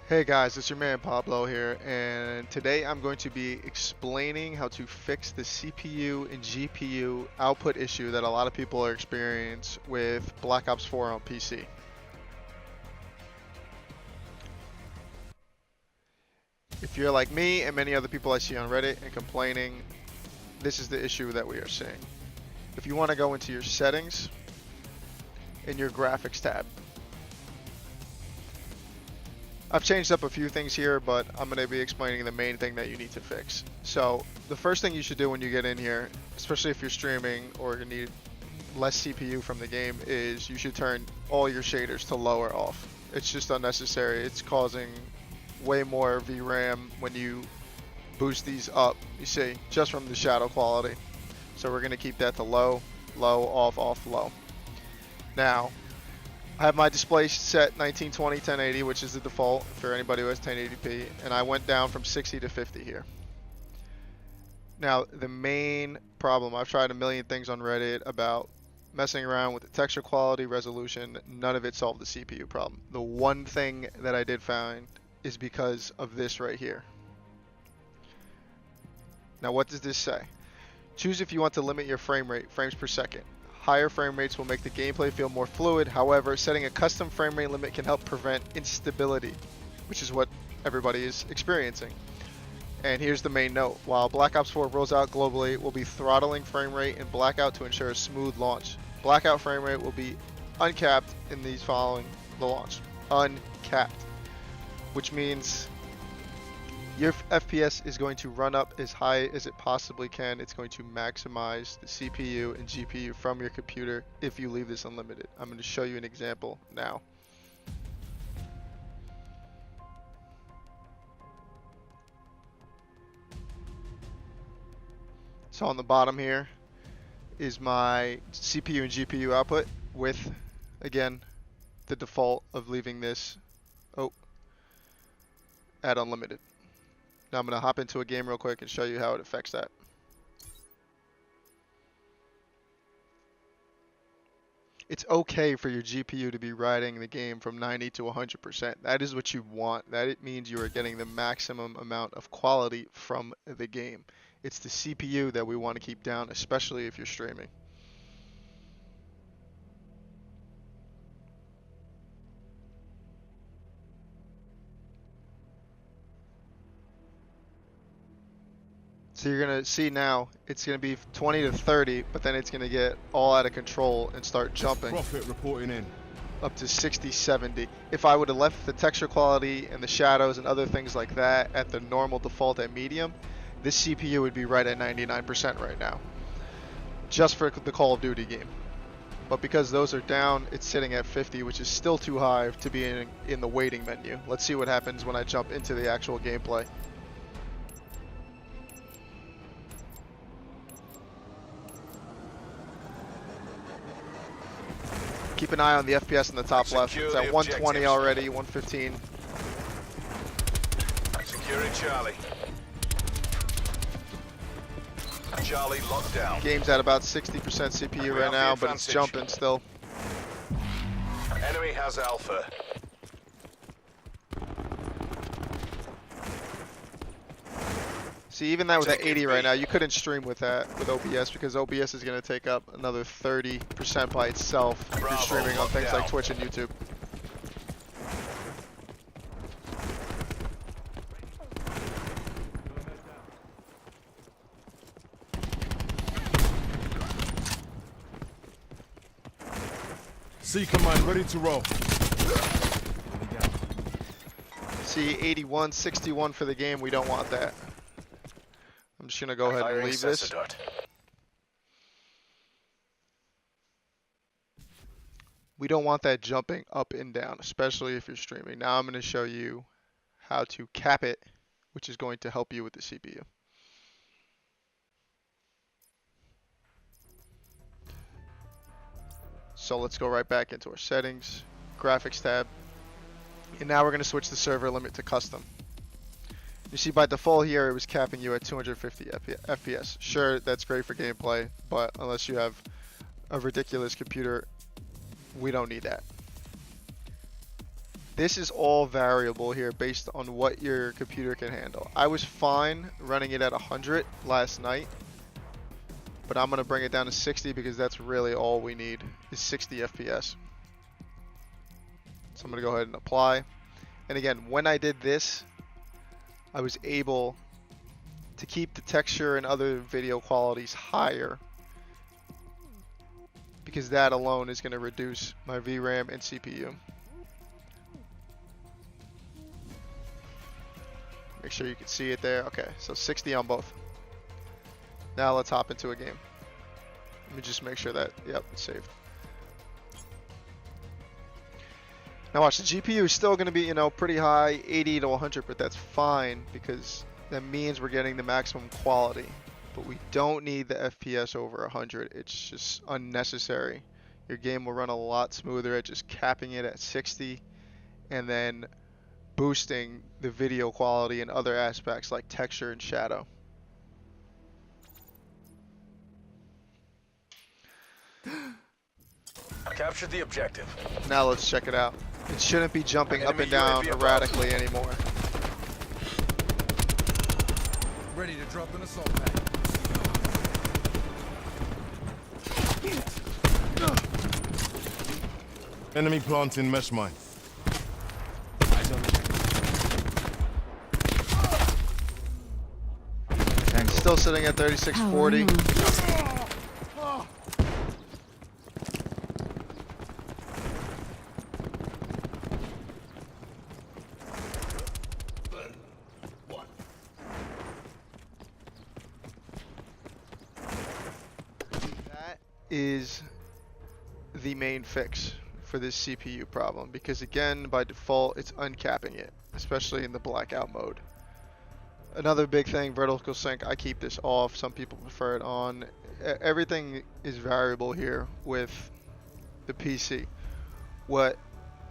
Hey guys, it's your man Pablo here, and today I'm going to be explaining how to fix the CPU and GPU output issue that a lot of people are experiencing with BlackOps 4 on PC. If you're like me and many other people I see on Reddit and complaining, this is the issue that we are seeing. If you want to go into your settings in your graphics tab, I've changed up a few things here, but I'm going to be explaining the main thing that you need to fix. So the first thing you should do when you get in here, especially if you're streaming or you need less CPU from the game, is you should turn all your shaders to low or off. It's just unnecessary. It's causing way more VRAM when you boost these up, you see, just from the shadow quality. So we're going to keep that to low, low, off, off, low. Now, I have my display set 1920 1080, which is the default for anybody who has 1080p, and I went down from 60 to 50 here. Now, the main problem, I've tried a million things on Reddit about messing around with the texture quality, resolution, none of it solved the CPU problem. The one thing that I did find is because of this right here. Now, what does this say? Choose if you want to limit your frame rate, frames per second. Higher frame rates will make the gameplay feel more fluid. However, setting a custom frame rate limit can help prevent instability, which is what everybody is experiencing. And here's the main note. While Black Ops 4 rolls out globally, we'll be throttling frame rate in Blackout to ensure a smooth launch. Blackout frame rate will be uncapped in these following the launch. Uncapped, which means your FPS is going to run up as high as it possibly can. It's going to maximize the CPU and GPU from your computer if you leave this unlimited. I'm going to show you an example now. So on the bottom here is my CPU and GPU output with, again, the default of leaving this at unlimited. Now I'm going to hop into a game real quick and show you how it affects that. It's okay for your GPU to be riding the game from 90 to 100%. That is what you want. That it means you are getting the maximum amount of quality from the game. It's the CPU that we want to keep down, especially if you're streaming. So you're going to see now, it's going to be 20 to 30, but then it's going to get all out of control and start jumping. Profit reporting in. Up to 60, 70. If I would have left the texture quality and the shadows and other things like that at the normal default at medium, this CPU would be right at 99% right now. Just for the Call of Duty game. But because those are down, it's sitting at 50, which is still too high to be in the waiting menu. Let's see what happens when I jump into the actual gameplay. Keep an eye on the FPS in the top left. It's at 120 already, 115. Securing Charlie. Charlie locked down. Game's at about 60% CPU right now, but it's jumping still. Enemy has Alpha. See, even that with at 80 right now, you couldn't stream with that with OBS because OBS is going to take up another 30% by itself if you're streaming on things like Twitch and YouTube. C command ready to roll. See, 81, 61 for the game. We don't want that. I'm just going to go ahead and leave this. We don't want that jumping up and down, especially if you're streaming. Now I'm going to show you how to cap it, which is going to help you with the CPU. So let's go right back into our settings, graphics tab, and now we're going to switch the server limit to custom. You see by default here it was capping you at 250 FPS. Sure, that's great for gameplay, but unless you have a ridiculous computer, we don't need that. This is all variable here based on what your computer can handle. I was fine running it at 100 last night, but I'm going to bring it down to 60 because that's really all we need is 60 FPS. So I'm going to go ahead and apply. And again, when I did this, I was able to keep the texture and other video qualities higher because that alone is going to reduce my VRAM and CPU. Make sure you can see it there. Okay, so 60 on both. Now let's hop into a game. Let me just make sure that, yep, it's saved. Now watch, the GPU is still going to be, you know, pretty high, 80 to 100, but that's fine because that means we're getting the maximum quality. But we don't need the FPS over 100. It's just unnecessary. Your game will run a lot smoother at just capping it at 60 and then boosting the video quality and other aspects like texture and shadow. Capture the objective. Now let's check it out. It shouldn't be jumping up Enemy and down UAV above. erratically anymore. Ready to drop an assault pack. Enemy planting mesh mine. Eyes on the Still sitting at 3640. That is the main fix for this CPU problem because again, by default, it's uncapping it, especially in the blackout mode. Another big thing, vertical sync, I keep this off. Some people prefer it on. Everything is variable here with the PC.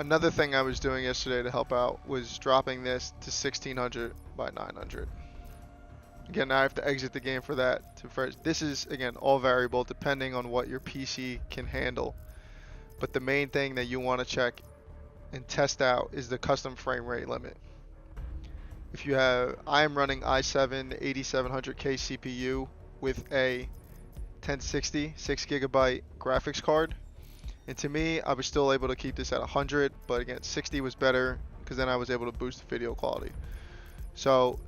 Another thing I was doing yesterday to help out was dropping this to 1600 by 900. Again, I have to exit the game for that. This is, again, all variable depending on what your PC can handle. But the main thing that you want to check and test out is the custom frame rate limit. If you have, I am running i7 8700K CPU with a 1060 6GB graphics card, and to me, I was still able to keep this at 100, but again, 60 was better because then I was able to boost the video quality. So,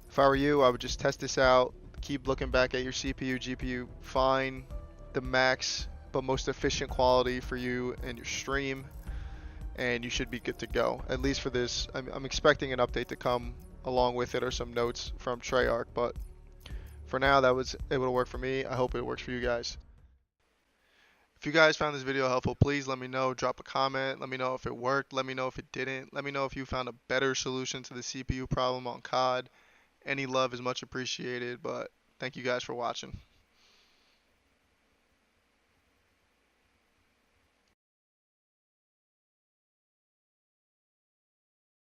if I were you, I would just test this out, keep looking back at your CPU, GPU, find the max but most efficient quality for you and your stream, and you should be good to go. At least for this, I'm expecting an update to come along with it or some notes from Treyarch, but for now that was able to work for me. I hope it works for you guys. If you guys found this video helpful, please let me know. Drop a comment. Let me know if it worked. Let me know if it didn't. Let me know if you found a better solution to the CPU problem on COD. Any love is much appreciated, but thank you guys for watching.